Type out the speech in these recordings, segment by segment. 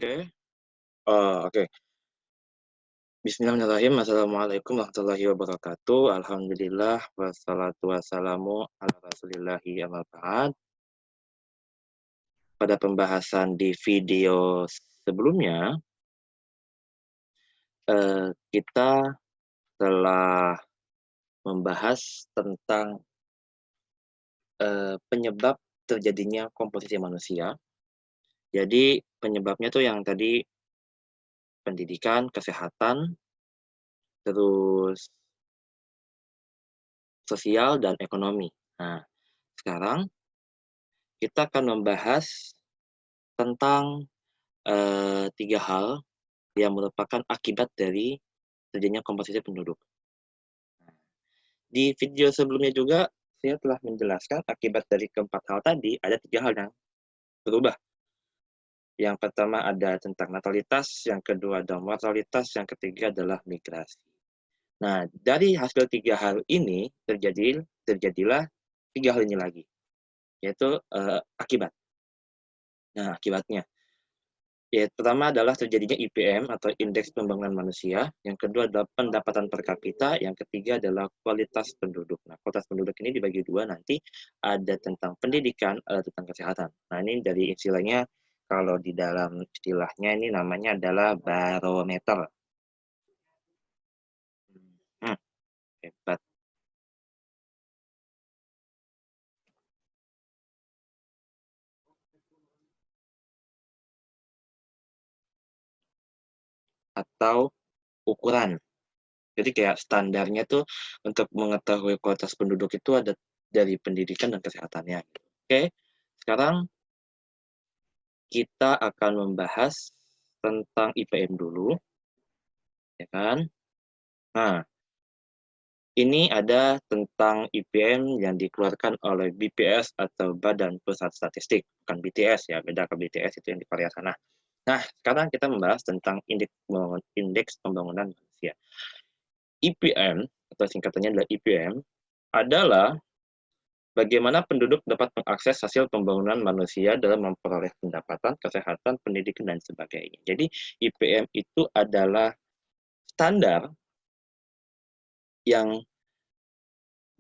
Oke. Oke. Bismillahirrahmanirrahim. Assalamualaikum warahmatullahi wabarakatuh. Alhamdulillah wassalatu wassalamu ala Rasulillahi amma ba'd. Pada pembahasan di video sebelumnya, kita telah membahas tentang, penyebab terjadinya komposisi manusia. Jadi penyebabnya tuh yang tadi pendidikan, kesehatan, terus sosial dan ekonomi. Nah, sekarang kita akan membahas tentang, 3 hal yang merupakan akibat dari terjadinya komposisi penduduk. Di video sebelumnya juga, saya telah menjelaskan akibat dari keempat hal tadi, ada 3 hal yang berubah. Yang pertama ada tentang natalitas, yang kedua ada mortalitas, yang ketiga adalah migrasi. Nah, dari hasil 3 hal ini terjadilah 3 hal ini lagi, yaitu, akibat. Nah, akibatnya, ya, pertama adalah terjadinya IPM atau Indeks Pembangunan Manusia, yang kedua adalah pendapatan per kapita, yang ketiga adalah kualitas penduduk. Nah, kualitas penduduk ini dibagi dua nanti, ada tentang pendidikan, ada tentang kesehatan. Nah, ini dari istilahnya, kalau di dalam istilahnya ini namanya adalah barometer. Hmm, hebat. Atau ukuran. Jadi kayak standarnya tuh untuk mengetahui kualitas penduduk itu ada dari pendidikan dan kesehatannya. Oke, sekarang kita akan membahas tentang IPM dulu, ya kan? Nah, ini ada tentang IPM yang dikeluarkan oleh BPS atau Badan Pusat Statistik, bukan BTS ya, beda ke BTS itu yang di Korea sana. Nah, sekarang kita membahas tentang indeks pembangunan manusia. IPM, atau singkatannya adalah IPM, adalah bagaimana penduduk dapat mengakses hasil pembangunan manusia dalam memperoleh pendapatan, kesehatan, pendidikan, dan sebagainya. Jadi, IPM itu adalah standar yang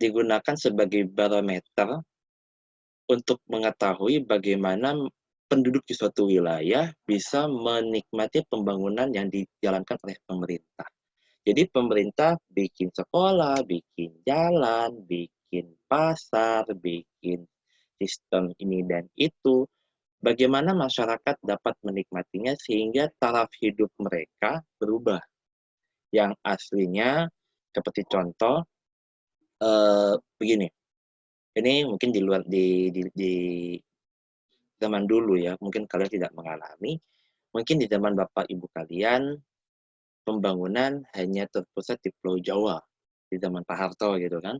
digunakan sebagai barometer untuk mengetahui bagaimana penduduk di suatu wilayah bisa menikmati pembangunan yang dijalankan oleh pemerintah. Jadi pemerintah bikin sekolah, bikin jalan, bikin pasar, bikin sistem ini dan itu. Bagaimana masyarakat dapat menikmatinya sehingga taraf hidup mereka berubah. Yang aslinya, seperti contoh, begini, ini mungkin di zaman dulu ya, mungkin kalian tidak mengalami, mungkin di zaman bapak ibu kalian, pembangunan hanya terpusat di Pulau Jawa, di zaman Pak Harto gitu kan.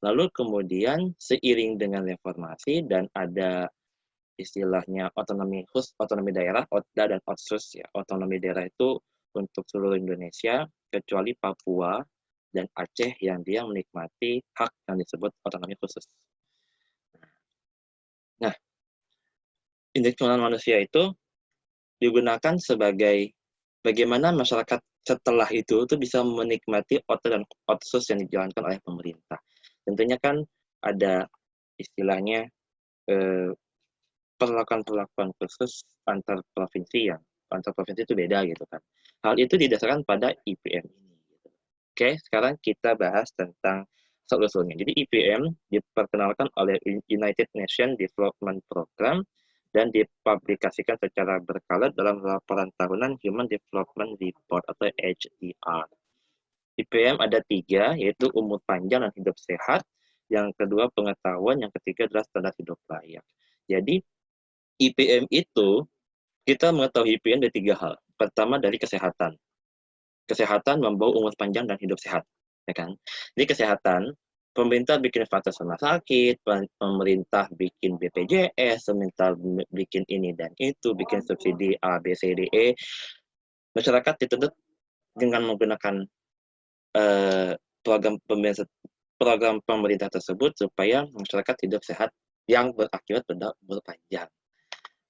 Lalu kemudian seiring dengan reformasi dan ada istilahnya otonomi daerah, OTDA dan OTSUS ya. Otonomi daerah itu untuk seluruh Indonesia, kecuali Papua dan Aceh yang dia menikmati hak yang disebut otonomi khusus. Nah, indeks pembangunan manusia itu digunakan sebagai bagaimana masyarakat setelah itu bisa menikmati OTDA dan OTSUS yang dijalankan oleh pemerintah. Tentunya kan ada istilahnya perlakuan-perlakuan khusus antar provinsi itu beda gitu kan. Hal itu didasarkan pada IPM ini. Gitu. Oke, sekarang kita bahas tentang asal-usulnya. Jadi IPM diperkenalkan oleh United Nations Development Program dan dipublikasikan secara berkala dalam laporan tahunan Human Development Report atau HDR. IPM ada 3, yaitu umur panjang dan hidup sehat, yang kedua pengetahuan, yang ketiga adalah standar hidup layak. Jadi IPM itu, kita mengetahui IPM dari 3 hal. Pertama dari kesehatan. Kesehatan membawa umur panjang dan hidup sehat, ya kan? Jadi kesehatan, pemerintah bikin fasilitas rumah sakit, pemerintah bikin BPJS, pemerintah bikin ini dan itu, bikin subsidi A, B, C, D, E. Masyarakat dituntut dengan menggunakan program pemerintah tersebut supaya masyarakat hidup sehat yang berakibat pada umur panjang.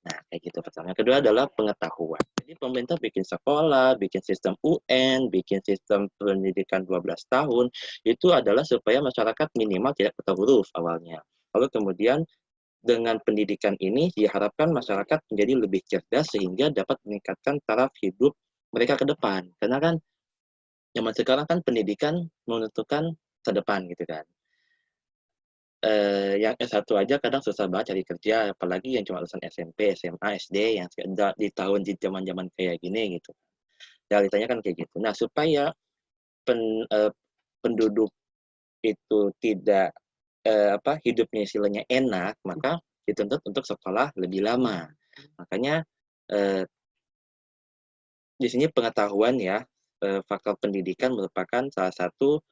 Nah, kayak gitu pertama. Yang kedua adalah pengetahuan. Jadi pemerintah bikin sekolah, bikin sistem UN, bikin sistem pendidikan 12 tahun, itu adalah supaya masyarakat minimal tidak buta huruf awalnya. Lalu kemudian dengan pendidikan ini diharapkan masyarakat menjadi lebih cerdas sehingga dapat meningkatkan taraf hidup mereka ke depan. Karena kan zaman sekarang kan pendidikan menentukan ke depan gitu kan. Yang S1 aja kadang susah banget cari kerja, apalagi yang cuma lulusan SMP, SMA, SD yang di zaman-zaman kayak gini gitu. Realitanya kan kayak gitu. Nah, supaya eee, penduduk itu tidak, hidupnya istilahnya enak, maka dituntut untuk sekolah lebih lama. Makanya, eee, di sini pengetahuan ya, faktor pendidikan merupakan salah satu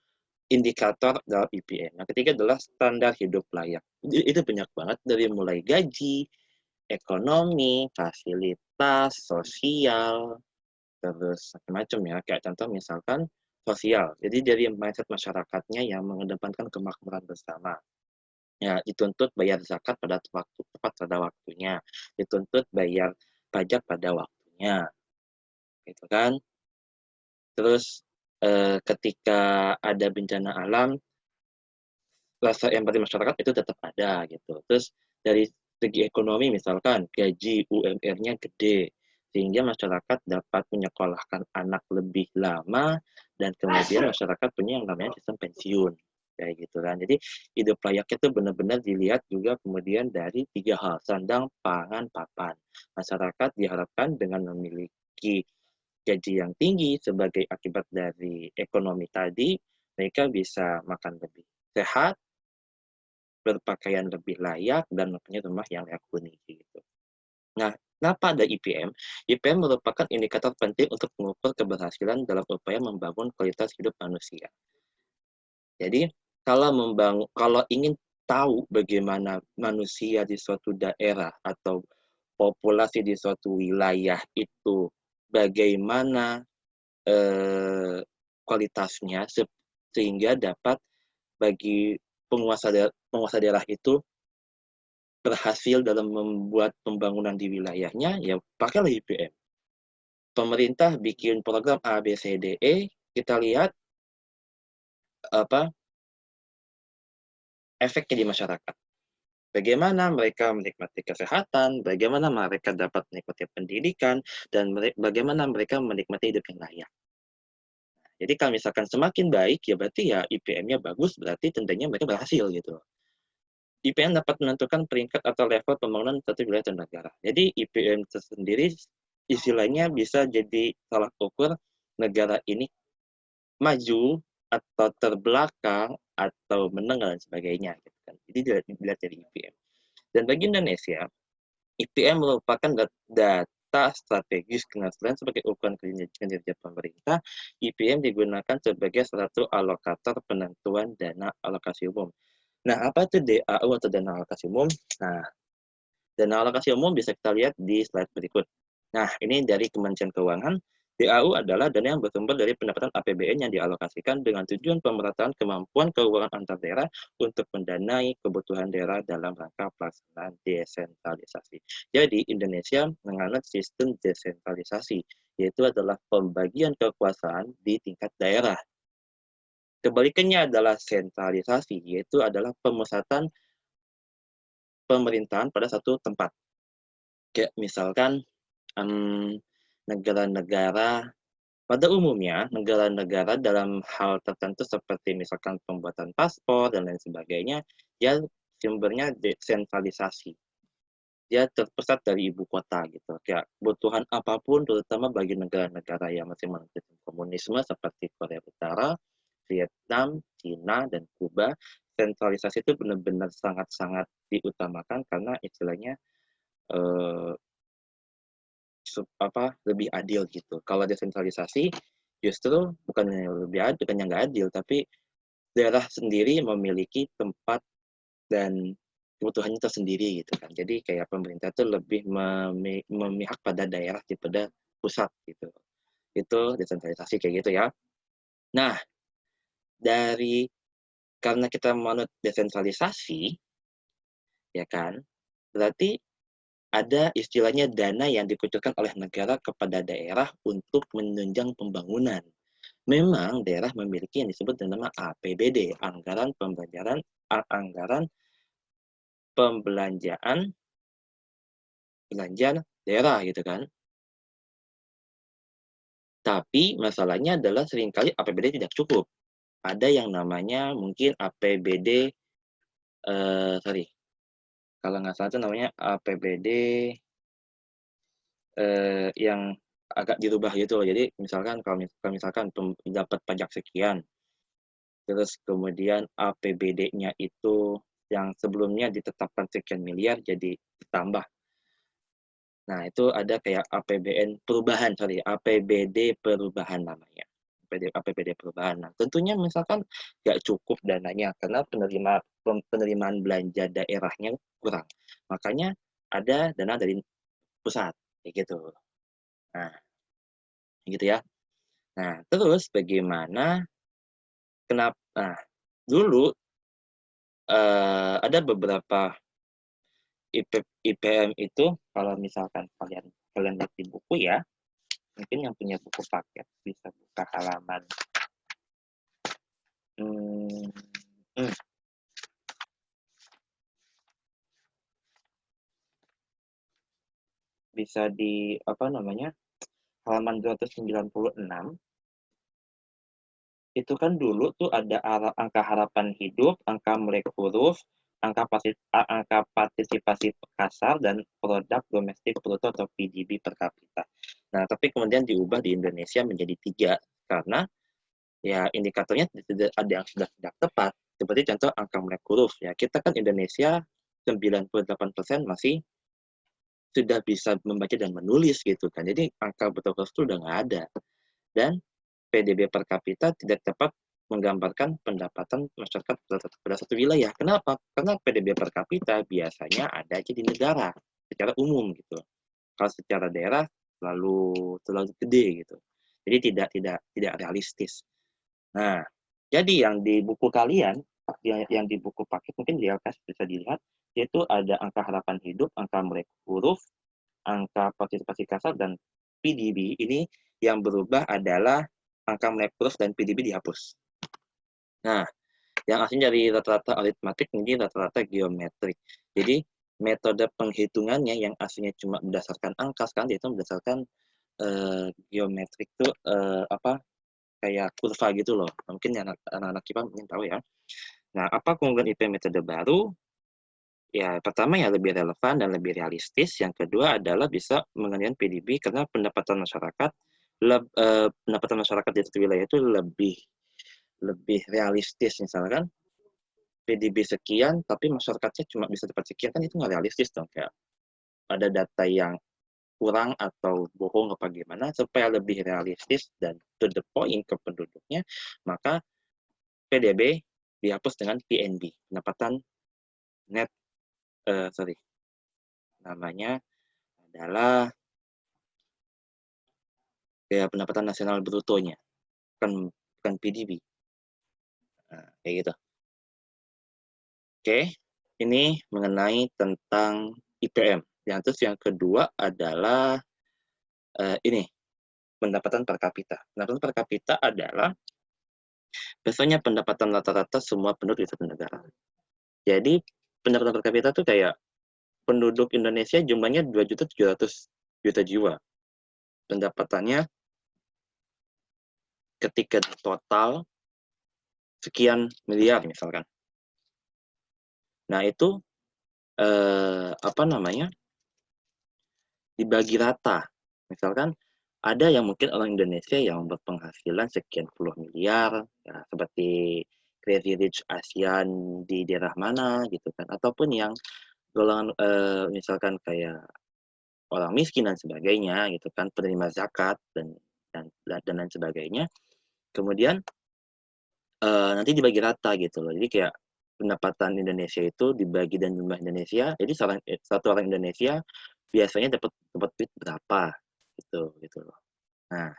indikator dalam IPM. Yang ketiga adalah standar hidup layak. Itu banyak banget dari mulai gaji, ekonomi, fasilitas, sosial, terus macam-macam ya. Kayak contoh misalkan sosial. Jadi dari mindset masyarakatnya yang mengedepankan kemakmuran bersama. Ya, dituntut bayar zakat pada waktu tepat pada waktunya, dituntut bayar pajak pada waktunya, gitu kan. Terus ketika ada bencana alam, rasa empati masyarakat itu tetap ada gitu. Terus dari segi ekonomi misalkan gaji UMR-nya gede, sehingga masyarakat dapat menyekolahkan anak lebih lama dan kemudian masyarakat punya yang namanya sistem pensiun kayak gitu kan. Jadi hidup layak itu benar-benar dilihat juga kemudian dari 3 hal, sandang, pangan, papan. Masyarakat diharapkan dengan memiliki gaji yang tinggi sebagai akibat dari ekonomi tadi, mereka bisa makan lebih sehat, berpakaian lebih layak, dan mempunyai rumah yang layak huni gitu. Nah, kenapa ada IPM? IPM merupakan indikator penting untuk mengukur keberhasilan dalam upaya membangun kualitas hidup manusia. Jadi, kalau ingin tahu bagaimana manusia di suatu daerah atau populasi di suatu wilayah itu bagaimana kualitasnya sehingga dapat bagi penguasa daerah itu berhasil dalam membuat pembangunan di wilayahnya, ya pakailah IPM. Pemerintah bikin program A, B, C, D, E, kita lihat apa efeknya di masyarakat. Bagaimana mereka menikmati kesehatan, bagaimana mereka dapat menikmati pendidikan, dan bagaimana mereka menikmati hidup yang layak. Jadi kalau misalkan semakin baik, ya berarti ya IPM-nya bagus, berarti tentunya mereka berhasil gitu. IPM dapat menentukan peringkat atau level pembangunan satu wilayah dan negara. Jadi IPM tersendiri istilahnya bisa jadi tolak ukur negara ini maju atau terbelakang atau menang dan sebagainya gitu kan. Jadi dilihat dari IPM. Dan bagi Indonesia, IPM merupakan data strategis selain sebagai ukuran kinerja pemerintah. IPM digunakan sebagai salah satu alokator penentuan dana alokasi umum. Nah, apa itu DAU atau dana alokasi umum? Nah, dana alokasi umum bisa kita lihat di slide berikut. Nah, ini dari Kementerian Keuangan. DAU adalah dana yang bersumber dari pendapatan APBN yang dialokasikan dengan tujuan pemerataan kemampuan keuangan antar daerah untuk mendanai kebutuhan daerah dalam rangka pelaksanaan desentralisasi. Jadi, Indonesia menganut sistem desentralisasi, yaitu adalah pembagian kekuasaan di tingkat daerah. Kebalikannya adalah sentralisasi, yaitu adalah pemusatan pemerintahan pada satu tempat. Kayak misalkan negara-negara pada umumnya negara-negara dalam hal tertentu seperti misalkan pembuatan paspor dan lain sebagainya, dia sumbernya desentralisasi. Dia terpusat dari ibu kota gitu. Kayak kebutuhan apapun terutama bagi negara-negara yang masih mengikuti komunisme seperti Korea Utara, Vietnam, Cina, dan Kuba, sentralisasi itu benar-benar sangat-sangat diutamakan karena istilahnya eh, lebih adil gitu. Kalau desentralisasi justru bukannya lebih adil, bukannya nggak adil, tapi daerah sendiri memiliki tempat dan kebutuhannya tersendiri gitu kan. Jadi kayak pemerintah itu lebih memihak pada daerah daripada pusat gitu. Itu desentralisasi kayak gitu ya. Nah, dari karena kita menganut desentralisasi, ya kan, berarti ada istilahnya dana yang dikucurkan oleh negara kepada daerah untuk menunjang pembangunan. Memang daerah memiliki yang disebut dengan nama APBD, anggaran pembelanjaan belanja daerah gitu kan. Tapi masalahnya adalah seringkali APBD tidak cukup. Ada yang namanya mungkin APBD, sorry, kalau nggak salah itu namanya APBD, yang agak dirubah gitu loh. Jadi misalkan kalau misalkan dapat pajak sekian, terus kemudian APBD-nya itu yang sebelumnya ditetapkan sekian miliar jadi ditambah. Nah, itu ada kayak APBD perubahan namanya. APBD perubahan. Nah, tentunya misalkan nggak cukup dananya karena penerimaan belanja daerahnya kurang. Makanya ada dana dari pusat, kayak gitu. Nah, gitu ya. Nah, terus bagaimana nah, dulu, ada beberapa IPM itu kalau misalkan kalian kalian lihat di buku ya, mungkin yang punya buku paket bisa buka halaman, mmm, mmm, bisa di apa namanya, halaman 296. Itu kan dulu tuh ada angka harapan hidup, angka melek huruf, angka partisipasi kasar, dan produk domestik bruto atau PDB per kapita. Nah, tapi kemudian diubah di Indonesia menjadi 3 karena ya indikatornya ada yang sudah tidak tepat. Seperti contoh angka melek huruf ya, kita kan Indonesia 98% masih sudah bisa membaca dan menulis gitu kan. Jadi angka betul huruf itu udah nggak ada. Dan PDB per kapita tidak tepat menggambarkan pendapatan masyarakat pada satu wilayah. Kenapa? Karena PDB per kapita biasanya ada aja di negara secara umum gitu. Kalau secara daerah terlalu gede gitu. Jadi tidak realistis. Nah, jadi yang di buku kalian, yang di buku paket mungkin di LKS bisa dilihat, yaitu ada angka harapan hidup, angka melek huruf, angka partisipasi kasar, dan PDB. Ini yang berubah adalah angka melek huruf dan PDB dihapus. Nah, yang aslinya dari rata-rata aritmatik menjadi rata-rata geometrik. Jadi metode penghitungannya yang aslinya cuma berdasarkan angka, sekarang itu berdasarkan geometrik tuh apa, kayak kurva gitu loh. Mungkin anak-anak IPA mungkin tahu ya. Nah, apa keunggulan IP metode baru? Ya, pertama ya lebih relevan dan lebih realistis. Yang kedua adalah bisa mengendalikan PDB karena pendapatan masyarakat di satu wilayah itu lebih lebih realistis. Misalkan PDB sekian, tapi masyarakatnya cuma bisa dapat sekian, kan itu nggak realistis dong. Kayak ada data yang kurang atau bohong apa gimana, supaya lebih realistis dan to the point ke penduduknya, maka PDB dihapus dengan PNB, pendapatan net, sorry, namanya adalah kayak pendapatan nasional brutonya, bukan bukan PDB. Nah, kayak gitu. Oke, ini mengenai tentang IPM. Terus yang kedua adalah ini pendapatan per kapita. Pendapatan per kapita adalah biasanya pendapatan rata-rata semua penduduk di satu negara. Jadi pendapatan per kapita tuh kayak penduduk Indonesia jumlahnya 2.700.000.000 jiwa. Pendapatannya ketika total sekian miliar misalkan. Nah, itu apa namanya? Dibagi rata. Misalkan ada yang mungkin orang Indonesia yang berpenghasilan sekian puluh miliar, ya, seperti Crazy Rich ASEAN di daerah mana gitu kan, ataupun yang golongan misalkan kayak orang miskin dan sebagainya gitu kan, penerima zakat dan lain sebagainya. Kemudian nanti dibagi rata gitu loh. Jadi kayak pendapatan Indonesia itu dibagi dan jumlah Indonesia. Jadi satu orang Indonesia biasanya dapat duit berapa gitu loh. Nah,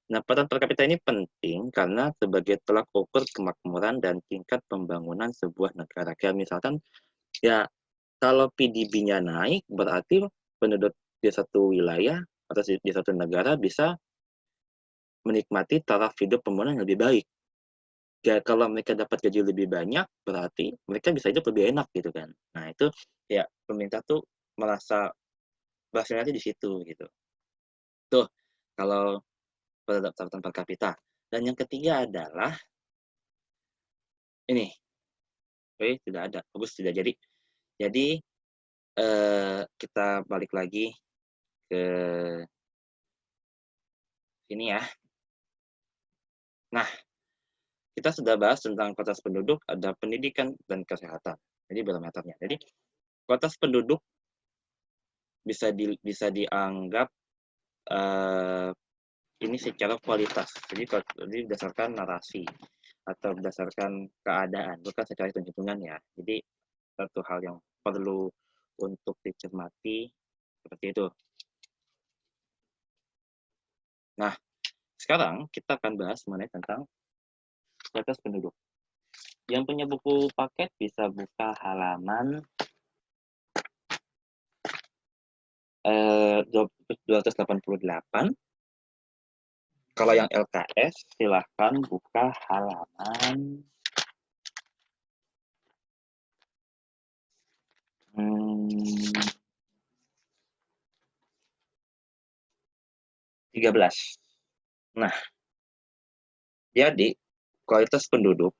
pendapatan per kapita ini penting karena sebagai tolak ukur kemakmuran dan tingkat pembangunan sebuah negara. Kayak misalkan ya kalau PDB-nya naik berarti penduduk di satu wilayah atau di satu negara bisa menikmati taraf hidup pembangunan yang lebih baik. Ya, kalau mereka dapat gaji lebih banyak, berarti mereka bisa hidup lebih enak gitu kan. Nah itu ya pemerintah tuh merasa berhasilnya di situ gitu. Tuh kalau pendapatan per kapita. Dan yang ketiga adalah ini, tidak ada, bagus tidak jadi. Jadi kita balik lagi ke sini ya. Nah, kita sudah bahas tentang kualitas penduduk, ada pendidikan dan kesehatan. Jadi barometernya. Jadi kualitas penduduk bisa dianggap ini secara kualitas. Jadi berdasarkan narasi atau berdasarkan keadaan, bukan secara hitung-hitungan ya. Jadi satu hal yang perlu untuk dicermati seperti itu. Nah, sekarang kita akan bahas mengenai tentang kualitas penduduk. Yang punya buku paket bisa buka halaman 288. Kalau yang LKS silahkan buka halaman 13. Nah, jadi kualitas penduduk,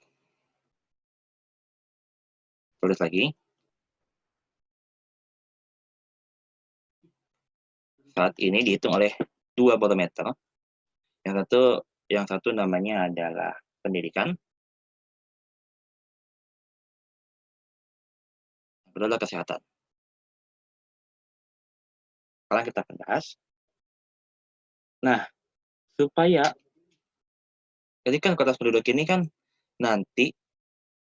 tulis lagi, saat ini dihitung oleh 2 barometer. Yang satu namanya adalah pendidikan, yang kedua adalah kesehatan. Sekarang kita akan bahas. Nah, supaya jadi kan kualitas penduduk ini kan nanti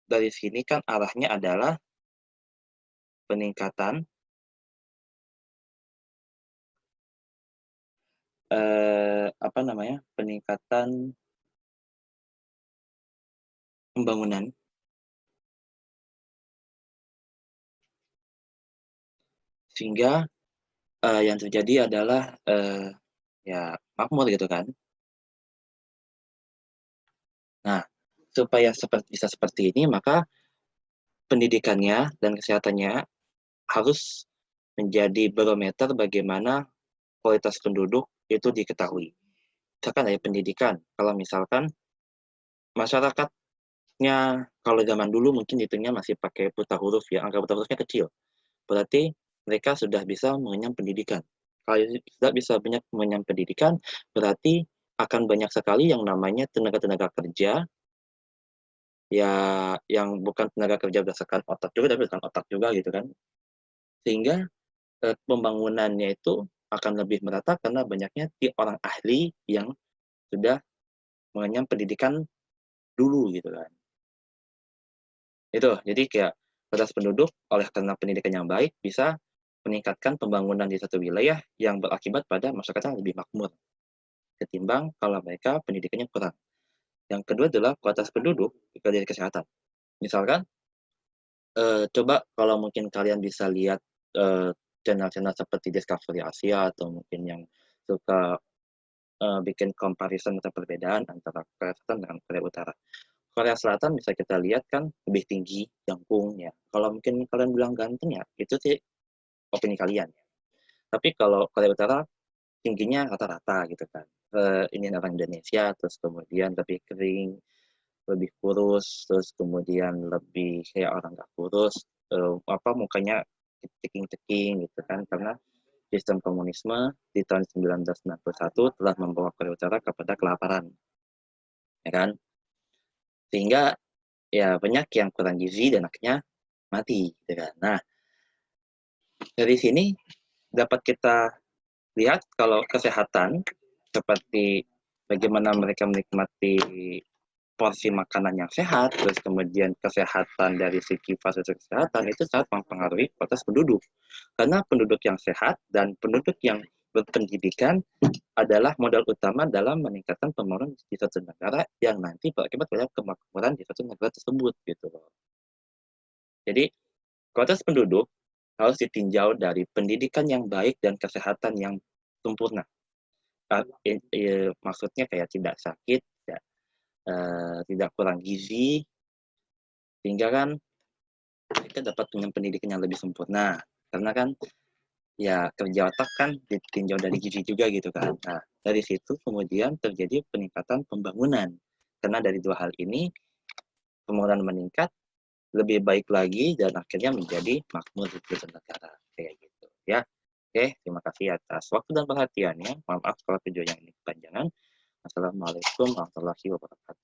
dari sini kan arahnya adalah peningkatan peningkatan pembangunan sehingga yang terjadi adalah ya makmur gitu kan. Nah, supaya bisa seperti ini maka pendidikannya dan kesehatannya harus menjadi barometer bagaimana kualitas penduduk itu diketahui. Misalkan dari pendidikan, kalau misalkan masyarakatnya kalau zaman dulu mungkin hitungnya masih pakai buta huruf ya, angka buta hurufnya kecil. Berarti mereka sudah bisa mengenyam pendidikan. Kalau sudah bisa banyak mengenyam pendidikan, berarti akan banyak sekali yang namanya tenaga-tenaga kerja ya yang bukan tenaga kerja berdasarkan otak juga, tapi berdasarkan otak juga gitu kan. Sehingga pembangunannya itu akan lebih merata karena banyaknya orang ahli yang sudah mengenyam pendidikan dulu gitu kan. Itu, jadi kayak kualitas penduduk oleh karena pendidikan yang baik bisa meningkatkan pembangunan di satu wilayah yang berakibat pada masyarakat yang lebih makmur ketimbang kalau mereka pendidikannya kurang. Yang kedua adalah kualitas penduduk dari kesehatan. Misalkan, coba kalau mungkin kalian bisa lihat channel-channel seperti Discovery Asia atau mungkin yang suka bikin comparison atau perbedaan antara Korea Selatan dengan Korea Utara. Korea Selatan bisa kita lihat kan lebih tinggi, jangkung ya. Kalau mungkin kalian bilang ganteng ya, itu sih opini kalian ya. Tapi kalau Korea Utara tingginya rata-rata gitu kan. Ini orang Indonesia, terus kemudian lebih kering, lebih kurus, terus kemudian lebih kayak orang nggak kurus, mukanya ceking-ceking gitu kan, karena sistem komunisme di tahun 1991 telah membawa Korea Utara kepada kelaparan, ya kan? Sehingga ya banyak yang kurang gizi dan akhirnya mati, gitu kan. Nah, dari sini dapat kita lihat kalau kesehatan seperti bagaimana mereka menikmati porsi makanan yang sehat, terus kemudian kesehatan dari segi fasilitas kesehatan itu sangat mempengaruhi kualitas penduduk. Karena penduduk yang sehat dan penduduk yang berpendidikan adalah modal utama dalam meningkatkan pembangunan di suatu negara yang nanti berakibat pada kemakmuran di suatu negara tersebut gitu loh. Jadi kualitas penduduk harus ditinjau dari pendidikan yang baik dan kesehatan yang sempurna. Maksudnya kayak tidak sakit, tidak kurang gizi, sehingga kan mereka dapat punya pendidikan yang lebih sempurna. Karena kan ya kerja otak kan ditinjau dari gizi juga gitu kan. Nah, dari situ kemudian terjadi peningkatan pembangunan. Karena dari dua hal ini, pembangunan meningkat, lebih baik lagi, dan akhirnya menjadi makmur di negara. Kayak gitu ya. Oke, terima kasih atas waktu dan perhatiannya. Maaf kalau videonya ini kepanjangan. Assalamualaikum warahmatullahi wabarakatuh.